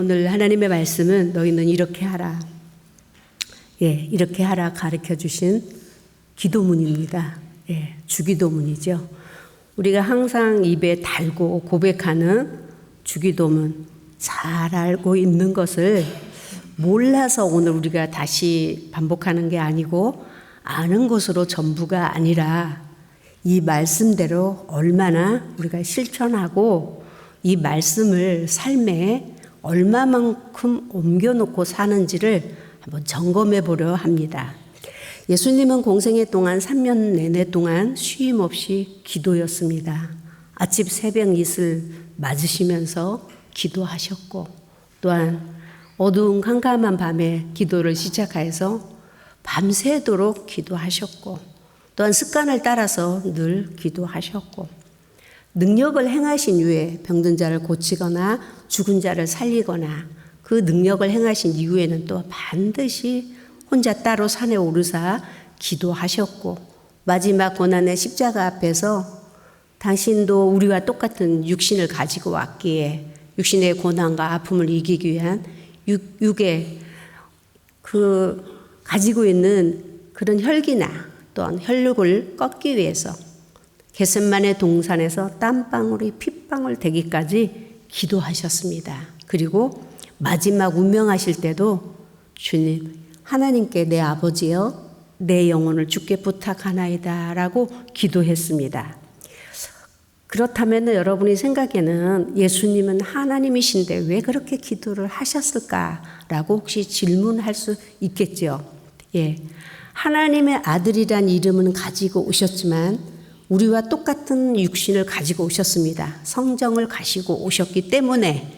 오늘 하나님의 말씀은 너희는 이렇게 하라. 이렇게 하라 가르쳐 주신 기도문입니다. 주기도문이죠. 우리가 항상 입에 달고 고백하는 주기도문, 잘 알고 있는 것을 몰라서 오늘 우리가 다시 반복하는 게 아니고 아는 것으로 전부가 아니라 이 말씀대로 얼마나 우리가 실천하고 이 말씀을 삶에 얼마만큼 옮겨놓고 사는지를 한번 점검해 보려 합니다. 예수님은 공생애 동안 3년 내내 동안 쉼 없이 기도였습니다. 아침 새벽 이슬 맞으시면서 기도하셨고, 또한 어두운 캄캄한 밤에 기도를 시작해서 밤새도록 기도하셨고, 또한 습관을 따라서 늘 기도하셨고, 능력을 행하신 이후에 병든 자를 고치거나 죽은 자를 살리거나 그 능력을 행하신 이후에는 또 반드시 혼자 따로 산에 오르사 기도하셨고, 마지막 고난의 십자가 앞에서 당신도 우리와 똑같은 육신을 가지고 왔기에 육신의 고난과 아픔을 이기기 위한 육의 가지고 있는 그런 혈기나 또한 혈육을 꺾기 위해서 겟세마네 동산에서 땀방울이 핏방울 되기까지 기도하셨습니다. 그리고 마지막 운명하실 때도 주님, 하나님께 내 아버지여 내 영혼을 주께 부탁하나이다 라고 기도했습니다. 그렇다면 여러분이 생각에는 예수님은 하나님이신데 왜 그렇게 기도를 하셨을까라고 혹시 질문할 수 있겠죠. 하나님의 아들이란 이름은 가지고 오셨지만 우리와 똑같은 육신을 가지고 오셨습니다. 성정을 가지고 오셨기 때문에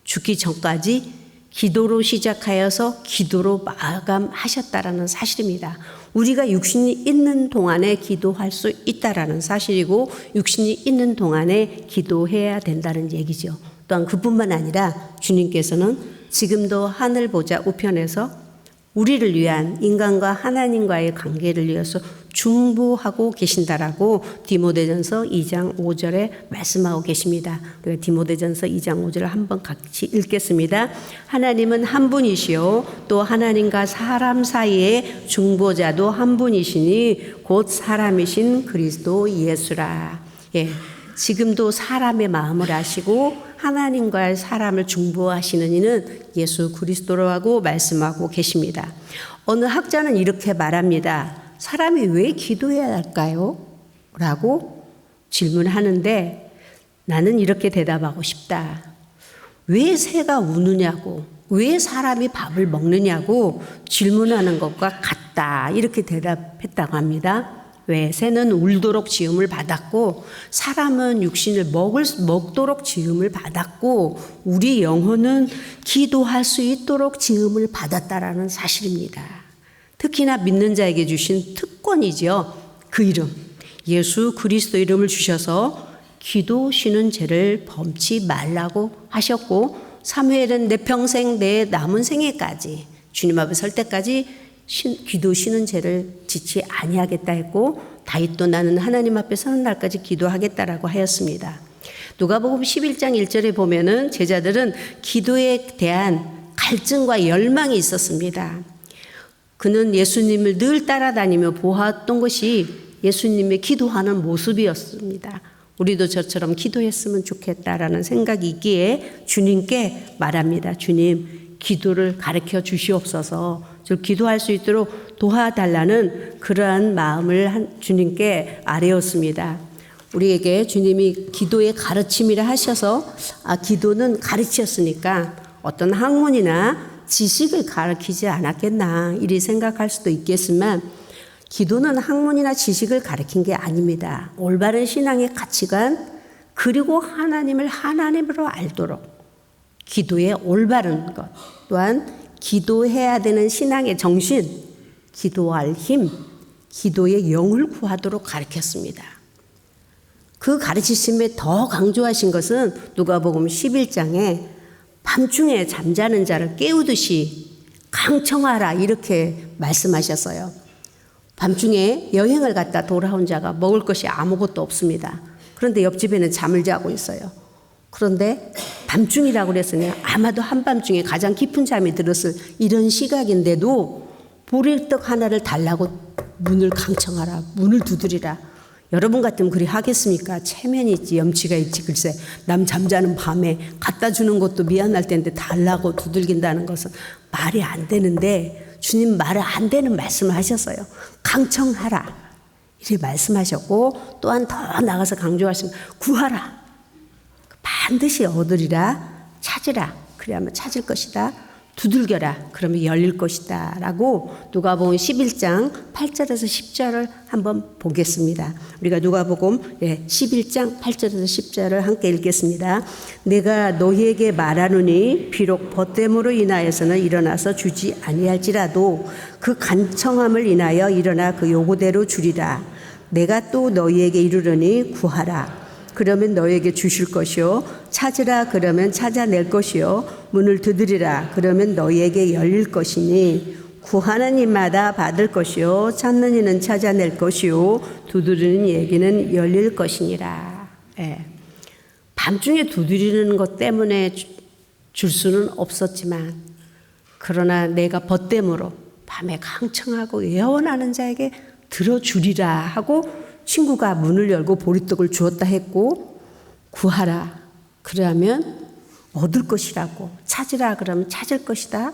죽기 전까지 기도로 시작하여서 기도로 마감하셨다라는 사실입니다. 우리가 육신이 있는 동안에 기도할 수 있다라는 사실이고 육신이 있는 동안에 기도해야 된다는 얘기죠. 또한 그뿐만 아니라 주님께서는 지금도 하늘 보좌 우편에서 우리를 위한 인간과 하나님과의 관계를 위해서 중보하고 계신다라고 디모데전서 2장 5절에 말씀하고 계십니다. 우리가 디모데전서 2장 5절을 한번 같이 읽겠습니다. 하나님은 한 분이시요 또 하나님과 사람 사이의 중보자도 한 분이시니 곧 사람이신 그리스도 예수라. 지금도 사람의 마음을 아시고 하나님과의 사람을 중보하시는 이는 예수 그리스도라고 말씀하고 계십니다. 어느 학자는 이렇게 말합니다. 사람이 왜 기도해야 할까요? 라고 질문하는데 나는 이렇게 대답하고 싶다. 왜 새가 우느냐고, 왜 사람이 밥을 먹느냐고 질문하는 것과 같다. 이렇게 대답했다고 합니다. 왜? 새는 울도록 지음을 받았고 사람은 육신을 먹도록 지음을 받았고 우리 영혼은 기도할 수 있도록 지음을 받았다라는 사실입니다. 특히나 믿는 자에게 주신 특권이죠. 그 이름, 예수 그리스도 이름을 주셔서 기도 쉬는 죄를 범치 말라고 하셨고 사무엘은 내 평생 내 남은 생애까지 주님 앞에 설 때까지 기도 쉬는 죄를 짓지 아니하겠다 했고 다윗도 나는 하나님 앞에 서는 날까지 기도하겠다라고 하였습니다. 누가복음 11장 1절에 보면은 제자들은 기도에 대한 갈증과 열망이 있었습니다. 그는 예수님을 늘 따라다니며 보았던 것이 예수님의 기도하는 모습이었습니다. 우리도 저처럼 기도했으면 좋겠다라는 생각이 있기에 주님께 말합니다. 주님, 기도를 가르쳐 주시옵소서. 저 기도할 수 있도록 도와달라는 그러한 마음을 주님께 아뢰었습니다. 우리에게 주님이 기도의 가르침이라 하셔서 기도는 가르치셨으니까 어떤 학문이나 지식을 가르치지 않았겠나 이리 생각할 수도 있겠지만 기도는 학문이나 지식을 가르친 게 아닙니다. 올바른 신앙의 가치관 그리고 하나님을 하나님으로 알도록 기도의 올바른 것 또한 기도해야 되는 신앙의 정신, 기도할 힘, 기도의 영을 구하도록 가르쳤습니다. 그 가르치심에 더 강조하신 것은 누가복음 11장에 밤중에 잠자는 자를 깨우듯이 강청하라 이렇게 말씀하셨어요. 밤중에 여행을 갔다 돌아온 자가 먹을 것이 아무것도 없습니다. 그런데 옆집에는 잠을 자고 있어요. 그런데 밤중이라고 그랬으니 아마도 한밤중에 가장 깊은 잠이 들었을 이런 시각인데도 보리떡 하나를 달라고 문을 강청하라, 문을 두드리라. 여러분 같으면 그리 하겠습니까? 체면이 있지, 염치가 있지. 글쎄, 남 잠자는 밤에 갖다 주는 것도 미안할 텐데 달라고 두들긴다는 것은 말이 안 되는데 주님 말을 안 되는 말씀을 하셨어요. 강청하라 이렇게 말씀하셨고, 또한 더 나가서 강조하시면 구하라, 반드시 얻으리라, 찾으라, 그래야만 찾을 것이다, 두들겨라, 그러면 열릴 것이다 라고 누가복음 11장 8절에서 10절을 한번 보겠습니다. 우리가 누가복음 11장 8절에서 10절을 함께 읽겠습니다. 내가 너희에게 말하노니 비록 벗됨으로 인하여서는 일어나서 주지 아니할지라도 그 간청함을 인하여 일어나 그 요구대로 주리라. 내가 또 너희에게 이르르니 구하라, 그러면 너에게 주실 것이요, 찾으라, 그러면 찾아낼 것이요, 문을 두드리라, 그러면 너희에게 열릴 것이니 구하는 이마다 받을 것이요, 찾는 이는 찾아낼 것이요, 두드리는 이에게는 열릴 것이니라. 밤중에 두드리는 것 때문에 줄 수는 없었지만, 그러나 내가 벗됨으로 밤에 강청하고 예언하는 자에게 들어주리라 하고 친구가 문을 열고 보리떡을 주었다 했고, 구하라 그러면 얻을 것이라고, 찾으라 그러면 찾을 것이다,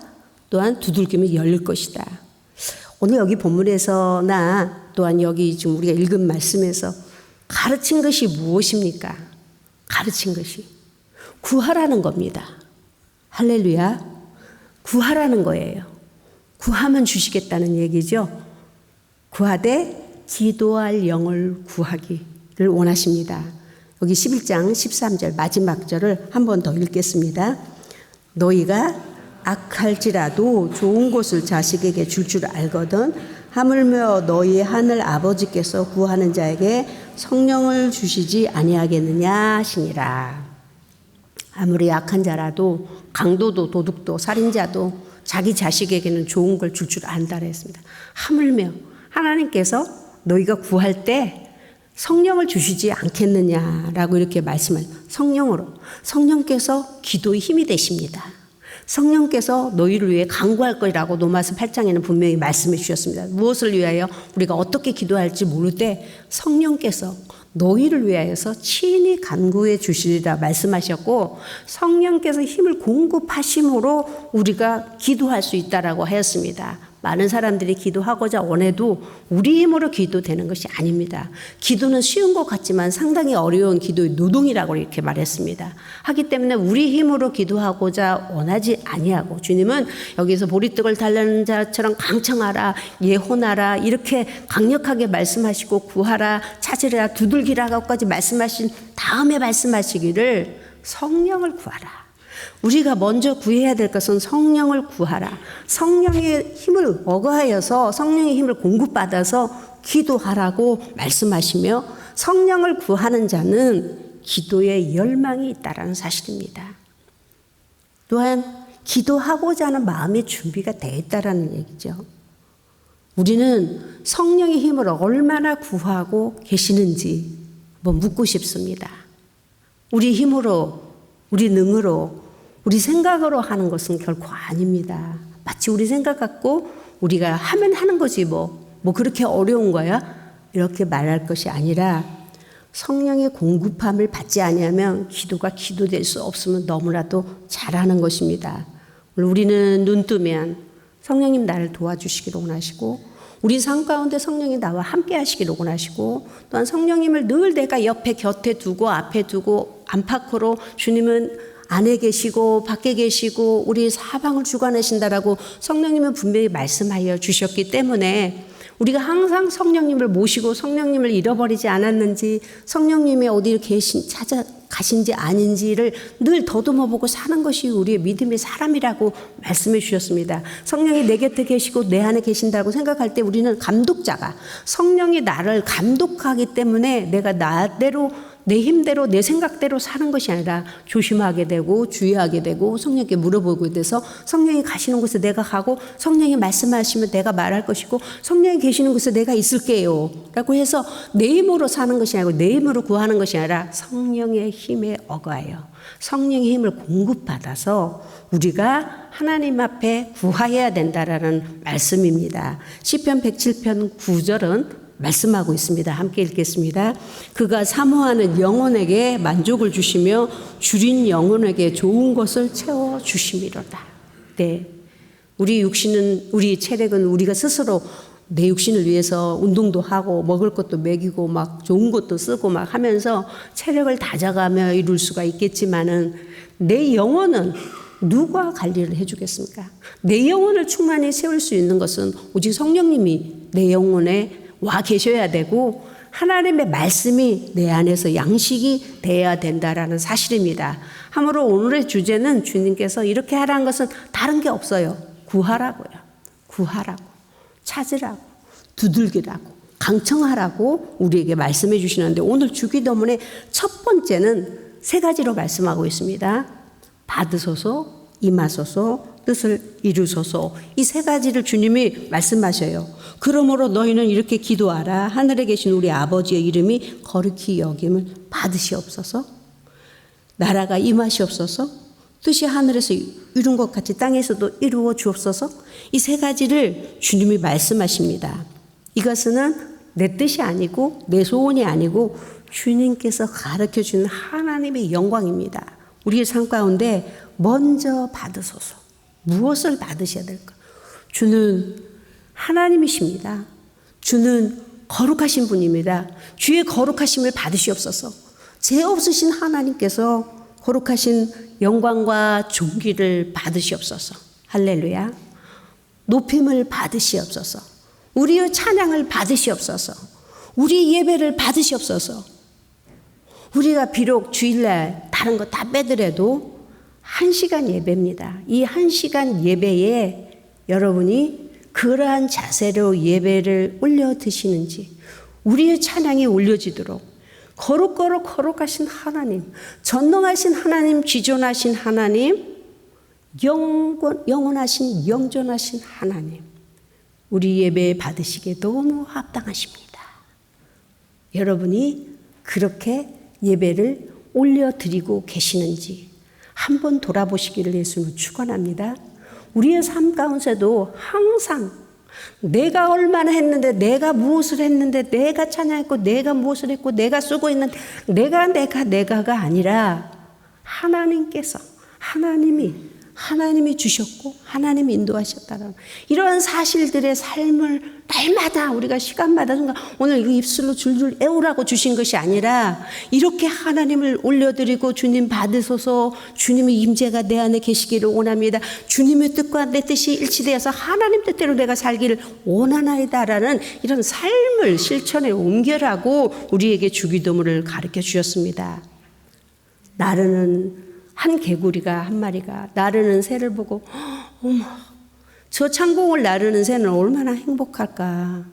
또한 두들기면 열릴 것이다. 오늘 여기 본문에서나 또한 여기 지금 우리가 읽은 말씀에서 가르친 것이 무엇입니까? 가르친 것이 구하라는 겁니다. 할렐루야. 구하라는 거예요. 구하면 주시겠다는 얘기죠. 구하되 기도할 영을 구하기를 원하십니다. 여기 11장 13절 마지막 절을 한 번 더 읽겠습니다. 너희가 악할지라도 좋은 것을 자식에게 줄 알거든 하물며 너희 하늘 아버지께서 구하는 자에게 성령을 주시지 아니하겠느냐 하시니라. 아무리 악한 자라도 강도도 도둑도 살인자도 자기 자식에게는 좋은 걸 줄 안다 했습니다. 하물며 하나님께서 너희가 구할 때 성령을 주시지 않겠느냐라고 이렇게 말씀을, 성령으로, 성령께서 기도의 힘이 되십니다. 성령께서 너희를 위해 간구할 거라고 로마서 8장에는 분명히 말씀해 주셨습니다. 무엇을 위하여 우리가 어떻게 기도할지 모를 때 성령께서 너희를 위하여서 친히 간구해 주시리라 말씀하셨고, 성령께서 힘을 공급하심으로 우리가 기도할 수 있다라고 하였습니다. 많은 사람들이 기도하고자 원해도 우리 힘으로 기도되는 것이 아닙니다. 기도는 쉬운 것 같지만 상당히 어려운 기도의 노동이라고 이렇게 말했습니다. 하기 때문에 우리 힘으로 기도하고자 원하지 아니하고, 주님은 여기서 보리떡을 달라는 자처럼 강청하라, 예언하라 이렇게 강력하게 말씀하시고, 구하라, 찾으라, 두들기라고까지 말씀하신 다음에 말씀하시기를 성령을 구하라. 우리가 먼저 구해야 될 것은 성령을 구하라. 성령의 힘을 얻어하여서 성령의 힘을 공급받아서 기도하라고 말씀하시며, 성령을 구하는 자는 기도에 열망이 있다라는 사실입니다. 또한 기도하고자 하는 마음의 준비가 되어 있다라는 얘기죠. 우리는 성령의 힘을 얼마나 구하고 계시는지 한번 묻고 싶습니다. 우리 힘으로, 우리 능으로, 우리 생각으로 하는 것은 결코 아닙니다. 마치 우리 생각 갖고 우리가 하면 하는 거지 뭐 그렇게 어려운 거야? 이렇게 말할 것이 아니라, 성령의 공급함을 받지 아니하면 기도가 기도될 수 없으면 너무나도 잘하는 것입니다. 우리는 눈 뜨면 성령님 나를 도와주시기를 원하시고, 우리 삶 가운데 성령이 나와 함께 하시기를 원하시고, 또한 성령님을 늘 내가 옆에 곁에 두고 앞에 두고 안팎으로, 주님은 안에 계시고 밖에 계시고 우리 사방을 주관하신다라고 성령님은 분명히 말씀하여 주셨기 때문에, 우리가 항상 성령님을 모시고 성령님을 잃어버리지 않았는지, 성령님이 어디 찾아가신지 아닌지를 늘 더듬어보고 사는 것이 우리의 믿음의 사람이라고 말씀해 주셨습니다. 성령이 내 곁에 계시고 내 안에 계신다고 생각할 때 우리는 감독자가, 성령이 나를 감독하기 때문에 내가 나대로 내 힘대로 내 생각대로 사는 것이 아니라 조심하게 되고 주의하게 되고 성령께 물어보게 돼서 성령이 가시는 곳에 내가 가고 성령이 말씀하시면 내가 말할 것이고 성령이 계시는 곳에 내가 있을게요 라고 해서 내 힘으로 사는 것이 아니고 내 힘으로 구하는 것이 아니라 성령의 힘에 어가요. 성령의 힘을 공급받아서 우리가 하나님 앞에 구하여야 된다라는 말씀입니다. 시편 107편 9절은 말씀하고 있습니다. 함께 읽겠습니다. 그가 사모하는 영혼에게 만족을 주시며 줄인 영혼에게 좋은 것을 채워 주심이로다. 네, 우리 체력은 우리가 스스로 내 육신을 위해서 운동도 하고 먹을 것도 먹이고 막 좋은 것도 쓰고 막 하면서 체력을 다져가며 이룰 수가 있겠지만은 내 영혼은 누가 관리를 해주겠습니까? 내 영혼을 충만히 세울 수 있는 것은 오직 성령님이 내 영혼에 와 계셔야 되고 하나님의 말씀이 내 안에서 양식이 돼야 된다라는 사실입니다. 하므로 오늘의 주제는 주님께서 이렇게 하라는 것은 다른 게 없어요. 구하라고요. 구하라고. 찾으라고. 두들기라고. 강청하라고 우리에게 말씀해 주시는데 오늘 주기도문의 첫 번째는 세 가지로 말씀하고 있습니다. 받으소서, 임하소서, 뜻을 이루소서. 이 세 가지를 주님이 말씀하셔요. 그러므로 너희는 이렇게 기도하라. 하늘에 계신 우리 아버지의 이름이 거룩히 여김을 받으시옵소서. 나라가 임하시옵소서. 뜻이 하늘에서 이룬 것 같이 땅에서도 이루어 주옵소서. 이 세 가지를 주님이 말씀하십니다. 이것은 내 뜻이 아니고 내 소원이 아니고 주님께서 가르쳐 주는 하나님의 영광입니다. 우리의 삶 가운데 먼저 받으소서. 무엇을 받으셔야 될까? 주는 하나님이십니다. 주는 거룩하신 분입니다. 주의 거룩하심을 받으시옵소서. 죄 없으신 하나님께서 거룩하신 영광과 존귀를 받으시옵소서. 할렐루야. 높임을 받으시옵소서. 우리의 찬양을 받으시옵소서. 우리 예배를 받으시옵소서. 우리가 비록 주일날 다른 거 다 빼더라도 1시간 예배입니다. 이 1시간 예배에 여러분이 그러한 자세로 예배를 올려 드시는지 우리의 찬양이 올려지도록 거룩하신 하나님, 전능하신 하나님, 지존하신 하나님, 영원하신 영존하신 하나님, 우리 예배 받으시기에 너무 합당하십니다. 여러분이 그렇게 예배를 올려드리고 계시는지 한번 돌아보시기를 예수님은 축원합니다. 우리의 삶 가운데도 항상 내가 얼마나 했는데, 내가 무엇을 했는데, 내가 찬양했고, 내가 무엇을 했고, 내가 쓰고 있는 내가가 아니라 하나님이 주셨고 하나님이 인도하셨다는 이러한 사실들의 삶을 날마다 우리가 시간마다 순간 오늘 이거 입술로 줄줄 애우라고 주신 것이 아니라 이렇게 하나님을 올려드리고 주님 받으소서, 주님의 임재가 내 안에 계시기를 원합니다. 주님의 뜻과 내 뜻이 일치되어서 하나님 뜻대로 내가 살기를 원하나이다라는 이런 삶을 실천에 옮겨라고 우리에게 주기도문을 가르쳐 주셨습니다. 나르는 한 개구리가 한 마리가 나르는 새를 보고 어머, 저 창공을 나르는 새는 얼마나 행복할까.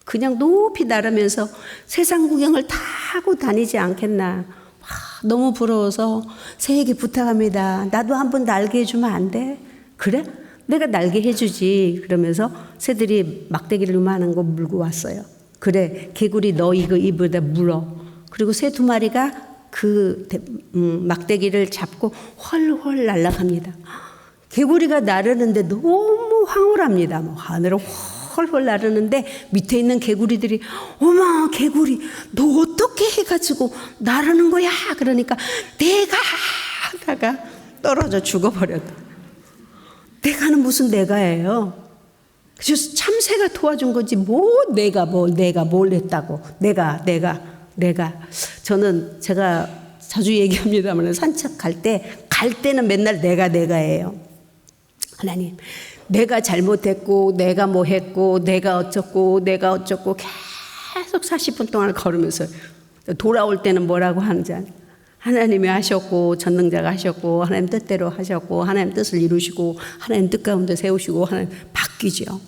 그냥 높이 나르면서 세상 구경을 다 하고 다니지 않겠나. 너무 부러워서 새에게 부탁합니다. 나도 한번 날게 해주면 안 돼? 그래? 내가 날게 해주지. 그러면서 새들이 막대기를 요만한 거 물고 왔어요. 그래, 개구리 너 이거 입에다 물어. 그리고 새 2마리가 그 막대기를 잡고 훨훨 날아갑니다. 개구리가 나르는데 너무 황홀합니다. 하늘을 훨훨 나르는데 밑에 있는 개구리들이 어머 개구리 너 어떻게 해가지고 나르는 거야? 그러니까 내가 하다가 떨어져 죽어버렸다. 내가는 무슨 내가예요? 그래서 참새가 도와준 거지 내가 뭘 했다고. 내가 저는 제가 자주 얘기합니다만 산책 갈 때는 맨날 내가예요. 하나님, 내가 잘못했고 내가 뭐 했고 내가 어쩌고 계속 40분 동안 걸으면서 돌아올 때는 뭐라고 하는지 하나님이 하셨고 전능자가 하셨고 하나님 뜻대로 하셨고 하나님 뜻을 이루시고 하나님 뜻 가운데 세우시고 하나님 바뀌죠.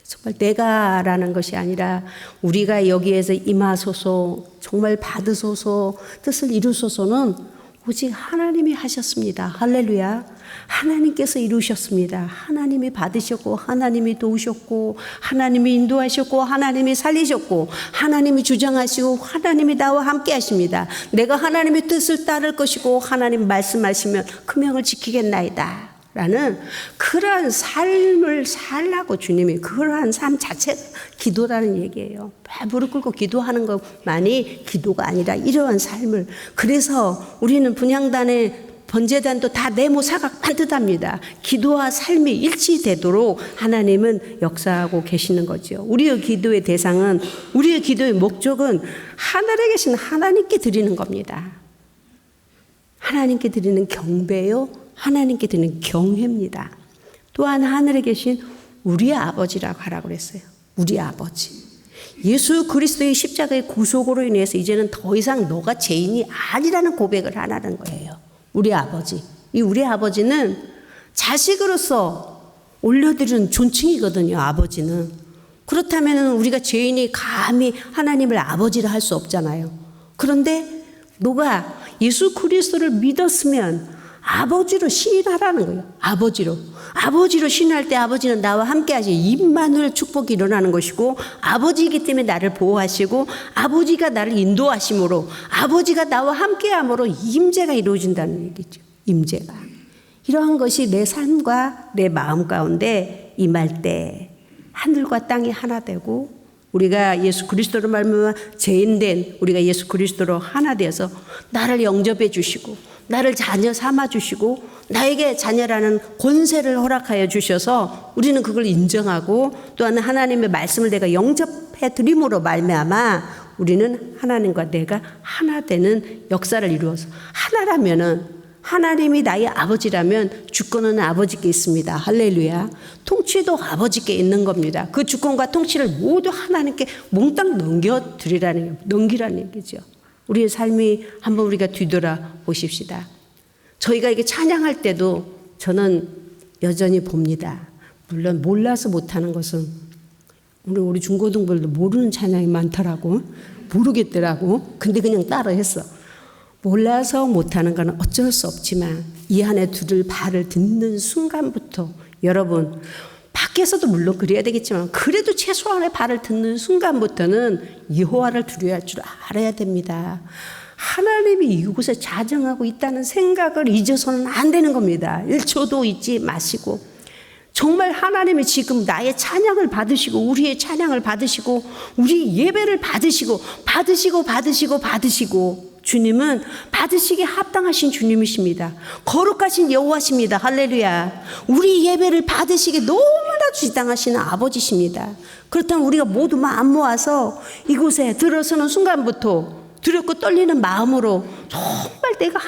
정말 내가라는 것이 아니라 우리가 여기에서 임하소서, 정말 받으소서, 뜻을 이루소서는 오직 하나님이 하셨습니다. 할렐루야. 하나님께서 이루셨습니다. 하나님이 받으셨고, 하나님이 도우셨고, 하나님이 인도하셨고, 하나님이 살리셨고, 하나님이 주장하시고, 하나님이 나와 함께 하십니다. 내가 하나님의 뜻을 따를 것이고, 하나님 말씀하시면 그 명을 지키겠나이다 라는 그러한 삶을 살라고 주님이, 그러한 삶 자체가 기도라는 얘기예요. 무릎 꿇고 기도하는 것만이 기도가 아니라 이러한 삶을. 그래서 우리는 분향단의 번제단도 다 네모 사각 반듯합니다. 기도와 삶이 일치되도록 하나님은 역사하고 계시는 거죠. 우리의 기도의 대상은, 우리의 기도의 목적은 하늘에 계신 하나님께 드리는 겁니다. 하나님께 드리는 경배요, 하나님께 드리는 경회입니다. 또한 하늘에 계신 우리의 아버지라고 하라고 그랬어요. 우리 아버지. 예수 그리스도의 십자가의 구속으로 인해서 이제는 더 이상 너가 죄인이 아니라는 고백을 하라는 거예요. 우리 아버지. 이 우리 아버지는 자식으로서 올려드리는 존칭이거든요. 아버지는. 그렇다면 우리가 죄인이 감히 하나님을 아버지라 할 수 없잖아요. 그런데 너가 예수 그리스도를 믿었으면 아버지로 시인하라는 거예요. 아버지로 시인할 때 아버지는 나와 함께 하시, 임마누엘 축복이 일어나는 것이고, 아버지이기 때문에 나를 보호하시고, 아버지가 나를 인도하심으로, 아버지가 나와 함께함으로 임재가 이루어진다는 얘기죠. 임재가. 이러한 것이 내 삶과 내 마음 가운데 임할 때 하늘과 땅이 하나 되고, 우리가 예수 그리스도로 말미암아 죄인된 우리가 예수 그리스도로 하나 되어서 나를 영접해 주시고, 나를 자녀 삼아 주시고, 나에게 자녀라는 권세를 허락하여 주셔서 우리는 그걸 인정하고, 또한 하나님의 말씀을 내가 영접해 드림으로 말미암아 우리는 하나님과 내가 하나 되는 역사를 이루어서, 하나라면은, 하나님이 나의 아버지라면 주권은 아버지께 있습니다. 할렐루야. 통치도 아버지께 있는 겁니다. 그 주권과 통치를 모두 하나님께 몽땅 넘기라는 얘기죠. 우리의 삶이 한번 우리가 뒤돌아 보십시다. 저희가 이게 찬양할 때도 저는 여전히 봅니다. 물론 몰라서 못하는 것은, 우리 중고등부들도 모르는 찬양이 많더라고. 모르겠더라고. 근데 그냥 따라 했어. 몰라서 못하는 건 어쩔 수 없지만 이 안에 두를 발을 듣는 순간부터, 여러분 밖에서도 물론 그래야 되겠지만 그래도 최소한의 발을 듣는 순간부터는 여호와를 두려워야 할 줄 알아야 됩니다. 하나님이 이곳에 자정하고 있다는 생각을 잊어서는 안 되는 겁니다. 1초도 잊지 마시고, 정말 하나님이 지금 나의 찬양을 받으시고, 우리의 찬양을 받으시고, 우리 예배를 받으시고, 주님은 받으시기에 합당하신 주님이십니다. 거룩하신 여호와십니다. 할렐루야. 우리 예배를 받으시기에 너무나 지당하시는 아버지십니다. 그렇다면 우리가 모두 마음 모아서 이곳에 들어서는 순간부터 두렵고 떨리는 마음으로 정말 내가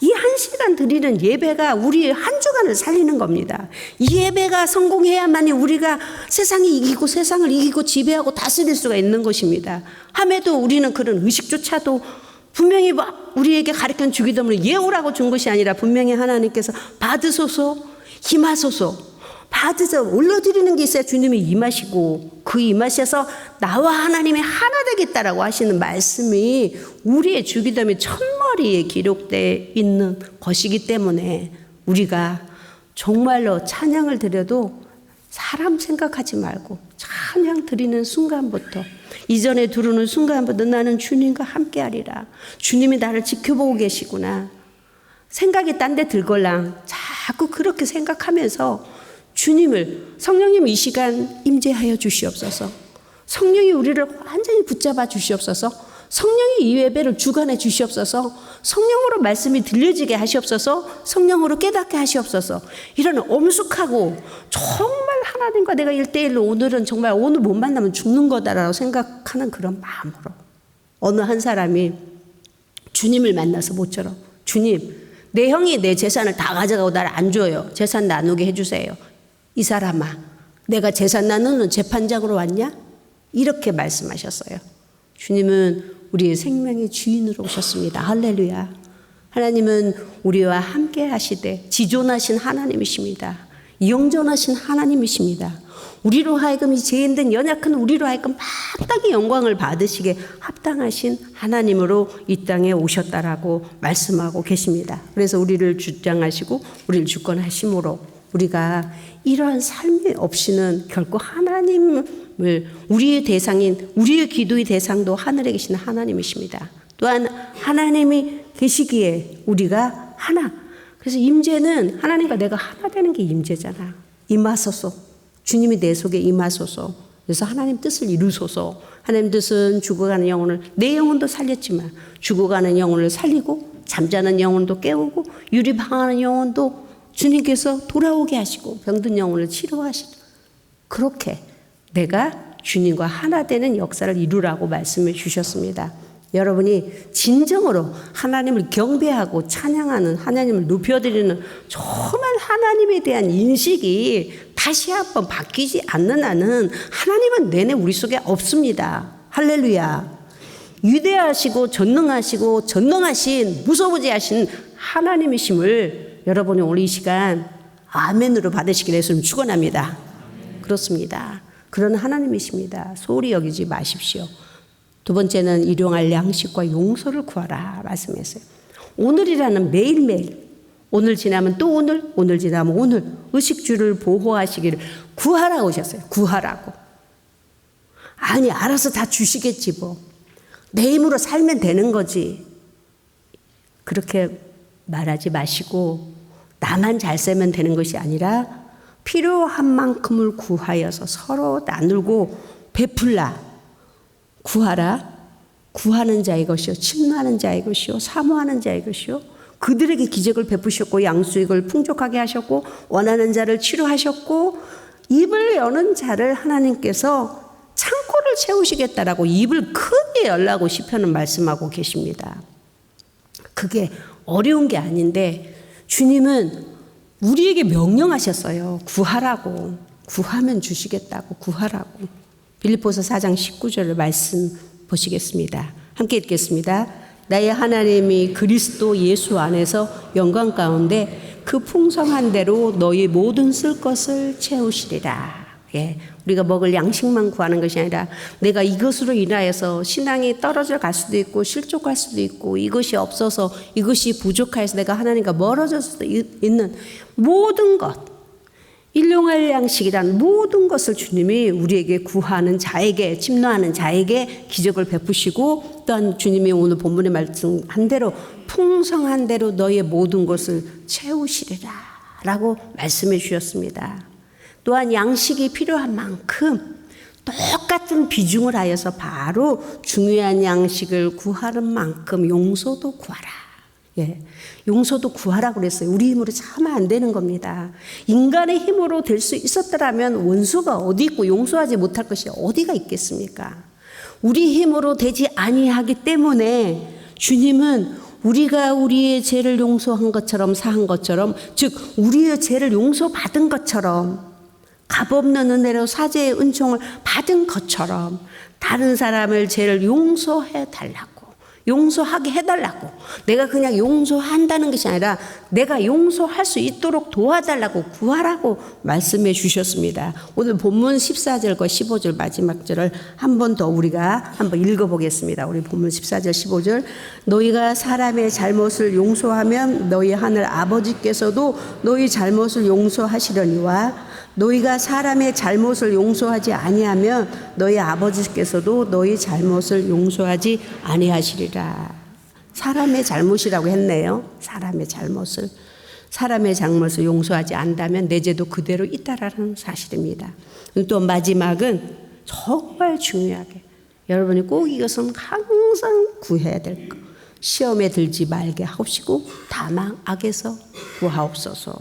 이 한 시간 드리는 예배가 우리의 한 주간을 살리는 겁니다. 이 예배가 성공해야만이 우리가 세상을 이기고 지배하고 다스릴 수가 있는 것입니다. 함에도 우리는 그런 의식조차도 분명히 우리에게 가르쳐 주기 때문에 예우라고 준 것이 아니라 분명히 하나님께서 받으소서, 임하소서, 받으서 올려드리는 게 있어야 주님이 임하시고, 그 임하셔서 나와 하나님이 하나 되겠다라고 하시는 말씀이 우리의 주기도문의 첫머리에 기록되어 있는 것이기 때문에 우리가 정말로 찬양을 드려도 사람 생각하지 말고 찬양 드리는 순간부터, 이전에 두르는 순간부터 나는 주님과 함께하리라. 주님이 나를 지켜보고 계시구나. 생각이 딴 데 들걸랑 자꾸 그렇게 생각하면서 성령님 이 시간 임재하여 주시옵소서. 성령이 우리를 완전히 붙잡아 주시옵소서. 성령이 이 예배를 주관해 주시옵소서. 성령으로 말씀이 들려지게 하시옵소서. 성령으로 깨닫게 하시옵소서. 이런 엄숙하고 정말 하나님과 내가 1대1로 오늘은 정말 오늘 못 만나면 죽는 거다라고 생각하는 그런 마음으로, 어느 한 사람이 주님을 만나서 모처럼, 주님, 내 형이 내 재산을 다 가져가고 나를 안 줘요. 재산 나누게 해주세요. 이 사람아, 내가 재산 나누는 재판장으로 왔냐? 이렇게 말씀하셨어요. 주님은 우리의 생명의 주인으로 오셨습니다. 할렐루야. 하나님은 우리와 함께 하시되 지존하신 하나님이십니다. 영존하신 하나님이십니다. 우리로 하여금 이 죄인된 연약한 우리로 하여금 마땅히 영광을 받으시게 합당하신 하나님으로 이 땅에 오셨다라고 말씀하고 계십니다. 그래서 우리를 주장하시고 우리를 주권하심으로 우리가 이러한 삶이 없이는 결코 하나님을 우리의 대상인 우리의 기도의 대상도 하늘에 계신 하나님이십니다. 또한 하나님이 계시기에 우리가 하나. 그래서 임재는 하나님과 내가 하나 되는 게 임재잖아. 임하소서. 주님이 내 속에 임하소서. 그래서 하나님 뜻을 이루소서. 하나님 뜻은 죽어가는 영혼을 내 영혼도 살렸지만 죽어가는 영혼을 살리고 잠자는 영혼도 깨우고 유리방하는 영혼도 주님께서 돌아오게 하시고 병든 영혼을 치료하시고 그렇게 내가 주님과 하나 되는 역사를 이루라고 말씀해 주셨습니다. 여러분이 진정으로 하나님을 경배하고 찬양하는 하나님을 높여드리는 정말 하나님에 대한 인식이 다시 한번 바뀌지 않는 한은 하나님은 내내 우리 속에 없습니다. 할렐루야. 위대하시고 전능하신 무소부지하신 하나님이심을 여러분이 오늘 이 시간 아멘으로 받으시길 예수님 축원합니다. 그렇습니다. 그런 하나님이십니다. 소홀히 여기지 마십시오. 두 번째는 일용할 양식과 용서를 구하라 말씀했어요. 오늘이라는 매일매일 오늘 지나면 또 오늘, 오늘 지나면 오늘 의식주를 보호하시기를 구하라고 하셨어요. 구하라고. 아니 알아서 다 주시겠지 뭐. 내 힘으로 살면 되는 거지. 그렇게 말하지 마시고 나만 잘 살면 되는 것이 아니라 필요한 만큼을 구하여서 서로 나누고 베풀라. 구하라. 구하는 자의 것이요 침노하는 자의 것이요 사모하는 자의 것이요 그들에게 기적을 베푸셨고 양수익을 풍족하게 하셨고 원하는 자를 치료하셨고 입을 여는 자를 하나님께서 창고를 채우시겠다라고 입을 크게 열라고 시편은 말씀하고 계십니다. 그게 어려운 게 아닌데 주님은 우리에게 명령하셨어요. 구하라고. 구하면 주시겠다고. 구하라고. 빌립보서 4장 19절을 말씀 보시겠습니다. 함께 읽겠습니다. 나의 하나님이 그리스도 예수 안에서 영광 가운데 그 풍성한 대로 너희 모든 쓸 것을 채우시리라. 예, 우리가 먹을 양식만 구하는 것이 아니라 내가 이것으로 인하여서 신앙이 떨어져 갈 수도 있고 실족할 수도 있고 이것이 없어서 이것이 부족해서 내가 하나님과 멀어질 수도 있는 모든 것 일용할 양식이란 모든 것을 주님이 우리에게 구하는 자에게 침노하는 자에게 기적을 베푸시고 또한 주님이 오늘 본문에 말씀한 대로 풍성한 대로 너의 모든 것을 채우시리라 라고 말씀해 주셨습니다. 또한 양식이 필요한 만큼 똑같은 비중을 하여서 바로 중요한 양식을 구하는 만큼 용서도 구하라. 예, 용서도 구하라고 그랬어요. 우리 힘으로 참 안 되는 겁니다. 인간의 힘으로 될 수 있었더라면 원수가 어디 있고 용서하지 못할 것이 어디가 있겠습니까? 우리 힘으로 되지 아니하기 때문에 주님은 우리가 우리의 죄를 용서한 것처럼 사한 것처럼 즉 우리의 죄를 용서받은 것처럼 값없는 은혜로 사죄의 은총을 받은 것처럼 다른 사람을 죄를 용서해 달라고 용서하게 해달라고 내가 그냥 용서한다는 것이 아니라 내가 용서할 수 있도록 도와달라고 구하라고 말씀해 주셨습니다. 오늘 본문 14절과 15절 마지막 절을 한 번 더 우리가 한번 읽어보겠습니다. 우리 본문 14절 15절 너희가 사람의 잘못을 용서하면 너희 하늘 아버지께서도 너희 잘못을 용서하시려니와 너희가 사람의 잘못을 용서하지 아니하면 너희 아버지께서도 너희 잘못을 용서하지 아니하시리라. 사람의 잘못이라고 했네요. 사람의 잘못을 용서하지 않는다면 내 죄도 그대로 있다라는 사실입니다. 또 마지막은 정말 중요하게 여러분이 꼭 이것은 항상 구해야 될 것. 시험에 들지 말게 하옵시고 다만 악에서 구하옵소서.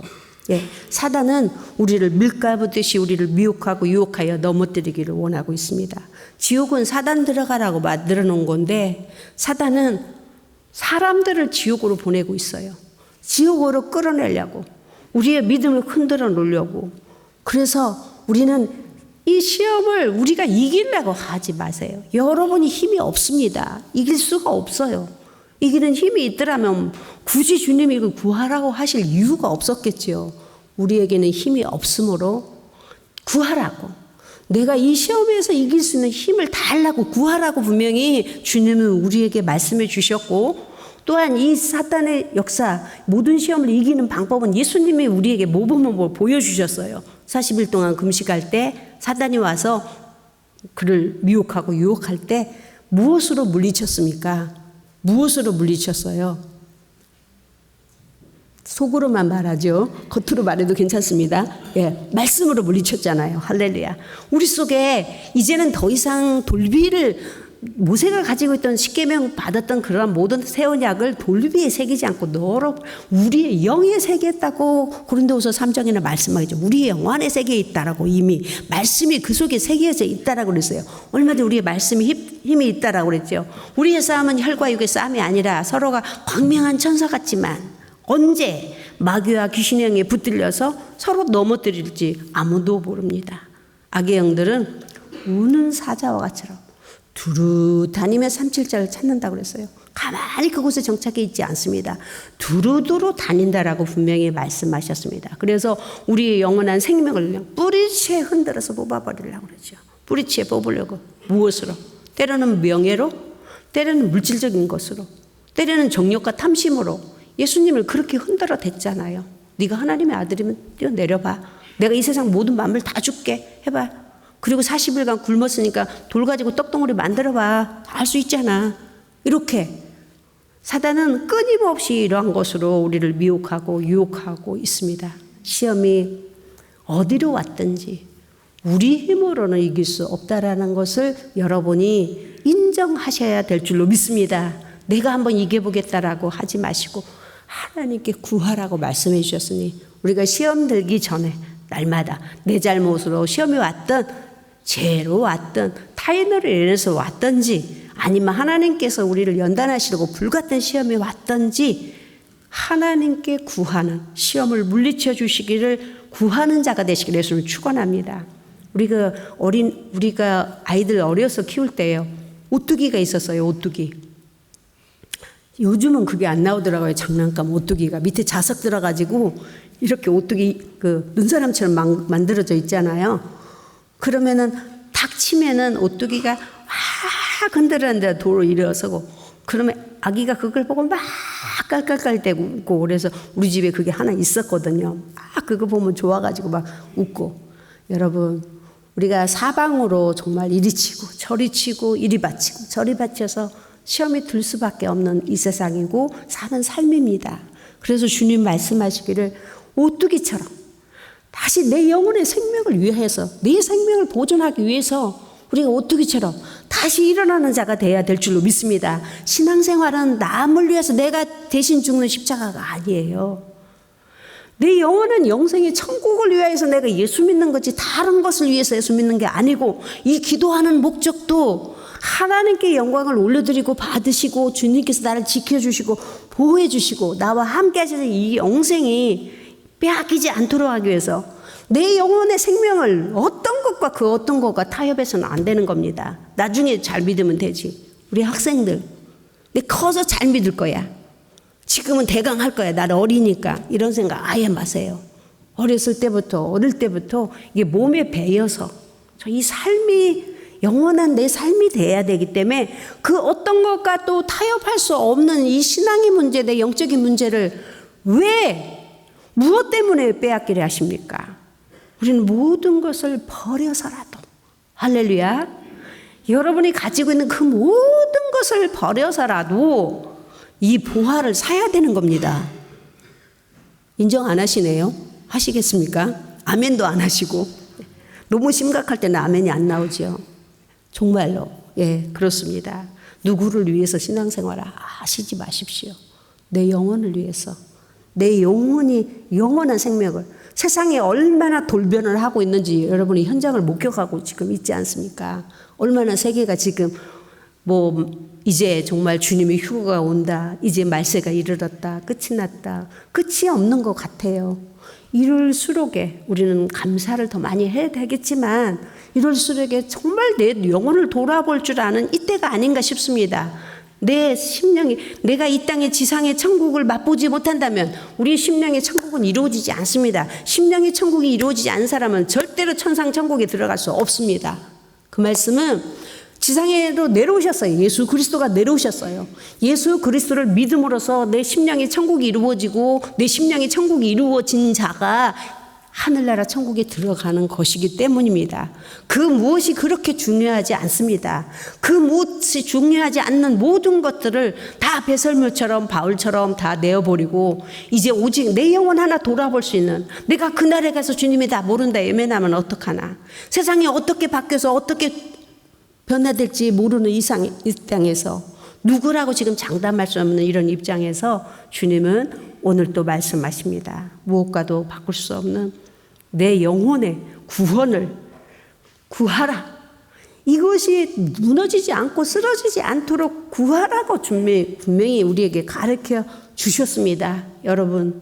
예, 사단은 우리를 밀가부듯이 우리를 미혹하고 유혹하여 넘어뜨리기를 원하고 있습니다. 지옥은 사단 들어가라고 만들어 놓은 건데 사단은 사람들을 지옥으로 보내고 있어요. 지옥으로 끌어내려고 우리의 믿음을 흔들어 놓으려고. 그래서 우리는 이 시험을 우리가 이기려고 하지 마세요. 여러분이 힘이 없습니다. 이길 수가 없어요. 이기는 힘이 있더라면 굳이 주님이 이걸 구하라고 하실 이유가 없었겠지요. 우리에게는 힘이 없으므로 구하라고 내가 이 시험에서 이길 수 있는 힘을 달라고 구하라고 분명히 주님은 우리에게 말씀해 주셨고, 또한 이 사탄의 역사, 모든 시험을 이기는 방법은 예수님이 우리에게 모범을 보여주셨어요. 40일 동안 금식할 때 사탄이 와서 그를 미혹하고 유혹할 때 무엇으로 물리쳤습니까? 무엇으로 물리쳤어요? 속으로만 말하죠. 겉으로 말해도 괜찮습니다. 예, 말씀으로 물리쳤잖아요. 할렐루야. 우리 속에 이제는 더 이상 돌비를, 모세가 가지고 있던 십계명 받았던 그러한 모든 새 언약을 돌비에 새기지 않고 너로 우리의 영에 새겼다고 고린도후서 3장에는 말씀하죠. 우리의 영 안에 새겨 있다라고 이미 말씀이 그 속에 새겨져 있다라고 그랬어요. 얼마든지 우리의 말씀이 힘이 있다라고 그랬죠. 우리의 싸움은 혈과 육의 싸움이 아니라 서로가 광명한 천사 같지만 언제 마귀와 귀신의 영에 붙들려서 서로 넘어뜨릴지 아무도 모릅니다. 악의 영들은 우는 사자와 같처럼 두루 다니며 삼칠자를 찾는다고 그랬어요. 가만히 그곳에 정착해 있지 않습니다. 두루두루 다닌다라고 분명히 말씀하셨습니다. 그래서 우리의 영원한 생명을 그냥 뿌리채 흔들어서 뽑아버리려고 그러죠. 뿌리채 뽑으려고. 무엇으로? 때로는 명예로, 때로는 물질적인 것으로, 때로는 정욕과 탐심으로 예수님을 그렇게 흔들어 댔잖아요. 네가 하나님의 아들이면 뛰어내려봐. 내가 이 세상 모든 만물 다 줄게. 해봐. 그리고 40일간 굶었으니까 돌 가지고 떡덩어리 만들어봐. 할 수 있잖아. 이렇게 사단은 끊임없이 이러한 것으로 우리를 미혹하고 유혹하고 있습니다. 시험이 어디로 왔든지 우리 힘으로는 이길 수 없다라는 것을 여러분이 인정하셔야 될 줄로 믿습니다. 내가 한번 이겨보겠다라고 하지 마시고 하나님께 구하라고 말씀해 주셨으니 우리가 시험 들기 전에 날마다 내 잘못으로 시험이 왔든 죄로 왔든 타인으로 인해서 왔든지 아니면 하나님께서 우리를 연단하시려고 불같은 시험이 왔든지 하나님께 구하는, 시험을 물리쳐 주시기를 구하는 자가 되시기를 예수를 축원합니다. 우리가 아이들 어려서 키울 때요, 오뚜기가 있었어요. 오뚜기. 요즘은 그게 안 나오더라고요. 장난감 오뚜기가 밑에 자석 들어가지고 이렇게 오뚜기 그 눈사람처럼 만들어져 있잖아요. 그러면은 탁 치면은 오뚜기가 막 흔들었는데 도로 일어서고, 그러면 아기가 그걸 보고 막 깔깔깔대고, 그래서 우리 집에 그게 하나 있었거든요. 막 그거 보면 좋아가지고 막 웃고. 여러분, 우리가 사방으로 정말 이리 치고 저리 치고 이리 바치고 저리 바쳐서 시험이 들 수밖에 없는 이 세상이고 사는 삶입니다. 그래서 주님 말씀하시기를 오뚜기처럼 다시 내 영혼의 생명을 위해서, 내 생명을 보존하기 위해서 우리가 오뚜기처럼 다시 일어나는 자가 되어야 될 줄로 믿습니다. 신앙생활은 남을 위해서 내가 대신 죽는 십자가가 아니에요. 내 영혼은 영생의 천국을 위해서 내가 예수 믿는 거지 다른 것을 위해서 예수 믿는 게 아니고, 이 기도하는 목적도 하나님께 영광을 올려드리고 받으시고 주님께서 나를 지켜주시고 보호해주시고 나와 함께 하셔서 이 영생이 빼앗기지 않도록 하기 위해서 내 영혼의 생명을 어떤 것과 그 어떤 것과 타협해서는 안 되는 겁니다. 나중에 잘 믿으면 되지. 우리 학생들, 내 커서 잘 믿을 거야. 지금은 대강 할 거야. 나는 어리니까. 이런 생각 아예 마세요. 어릴 때부터 이게 몸에 배여서 이 삶이 영원한 내 삶이 돼야 되기 때문에 그 어떤 것과 또 타협할 수 없는 이 신앙의 문제, 내 영적인 문제를 무엇 때문에 빼앗기려 하십니까? 우리는 모든 것을 버려서라도, 할렐루야, 여러분이 가지고 있는 그 모든 것을 버려서라도 이 보화를 사야 되는 겁니다. 인정 안 하시네요? 하시겠습니까? 아멘도 안 하시고. 너무 심각할 때는 아멘이 안 나오죠. 정말로. 예, 그렇습니다. 누구를 위해서 신앙생활을 하시지 마십시오. 내 영혼을 위해서. 내 영혼이 영원한 생명을, 세상에 얼마나 돌변을 하고 있는지 여러분이 현장을 목격하고 지금 있지 않습니까? 얼마나 세계가 지금 이제 정말 주님의 휴거가 온다, 이제 말세가 이르렀다, 끝이 났다, 끝이 없는 것 같아요. 이럴수록에 우리는 감사를 더 많이 해야 되겠지만, 이럴수록에 정말 내 영혼을 돌아볼 줄 아는 이때가 아닌가 싶습니다. 내 심령이, 내가 이 땅의 지상의 천국을 맛보지 못한다면 우리 심령의 천국은 이루어지지 않습니다. 심령의 천국이 이루어지지 않은 사람은 절대로 천상 천국에 들어갈 수 없습니다. 그 말씀은 지상에도 내려오셨어요. 예수 그리스도가 내려오셨어요. 예수 그리스도를 믿음으로써 내 심령의 천국이 이루어지고 내 심령의 천국이 이루어진 자가 하늘나라 천국에 들어가는 것이기 때문입니다. 그 무엇이 그렇게 중요하지 않습니다. 그 무엇이 중요하지 않는 모든 것들을 다 배설물처럼 바울처럼 다 내어버리고 이제 오직 내 영혼 하나 돌아볼 수 있는, 내가 그날에 가서 주님이 다 모른다 예매나면 어떡하나, 세상이 어떻게 바뀌어서 어떻게 변화될지 모르는 이 땅에서 누구라고 지금 장담할 수 없는 이런 입장에서 주님은 오늘 또 말씀하십니다. 무엇과도 바꿀 수 없는 내 영혼의 구원을 구하라. 이것이 무너지지 않고 쓰러지지 않도록 구하라고 분명히 우리에게 가르쳐 주셨습니다. 여러분,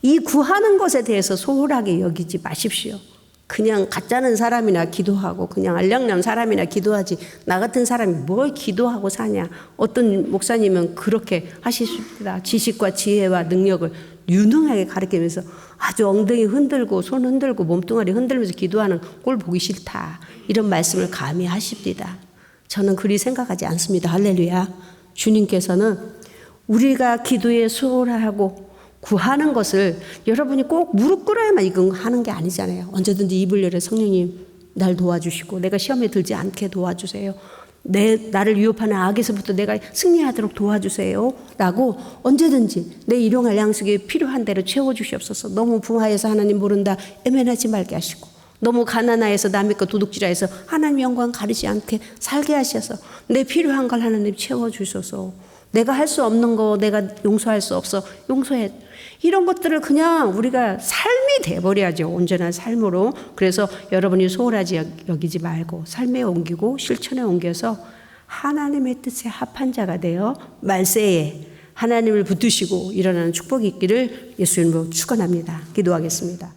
이 구하는 것에 대해서 소홀하게 여기지 마십시오. 그냥 가짜는 사람이나 기도하고 그냥 알량남 사람이나 기도하지 나 같은 사람이 뭘 기도하고 사냐. 어떤 목사님은 그렇게 하시십니다. 지식과 지혜와 능력을 유능하게 가르치면서 아주 엉덩이 흔들고 손 흔들고 몸뚱아리 흔들면서 기도하는 꼴 보기 싫다. 이런 말씀을 감히 하십니다. 저는 그리 생각하지 않습니다. 할렐루야. 주님께서는 우리가 기도에 소홀하고 구하는 것을 여러분이 꼭 무릎 꿇어야만 이건 하는 게 아니잖아요. 언제든지 입을 열어 성령님 날 도와주시고 내가 시험에 들지 않게 도와주세요. 나를 위협하는 악에서부터 내가 승리하도록 도와주세요. 라고 언제든지 내 일용할 양식이 필요한 대로 채워주시옵소서. 너무 부하해서 하나님 모른다 애매하지 말게 하시고, 너무 가난하여서 남의 거 도둑질하여서 하나님 영광 가리지 않게 살게 하셔서 내 필요한 걸 하나님 채워주셔서, 내가 할 수 없는 거 내가 용서할 수 없어 용서해. 이런 것들을 그냥 우리가 삶이 돼버려야죠. 온전한 삶으로. 그래서 여러분이 소홀하지 여기지 말고 삶에 옮기고 실천에 옮겨서 하나님의 뜻에 합한 자가 되어 말세에 하나님을 붙드시고 일어나는 축복이 있기를 예수 이름으로 축원합니다. 기도하겠습니다.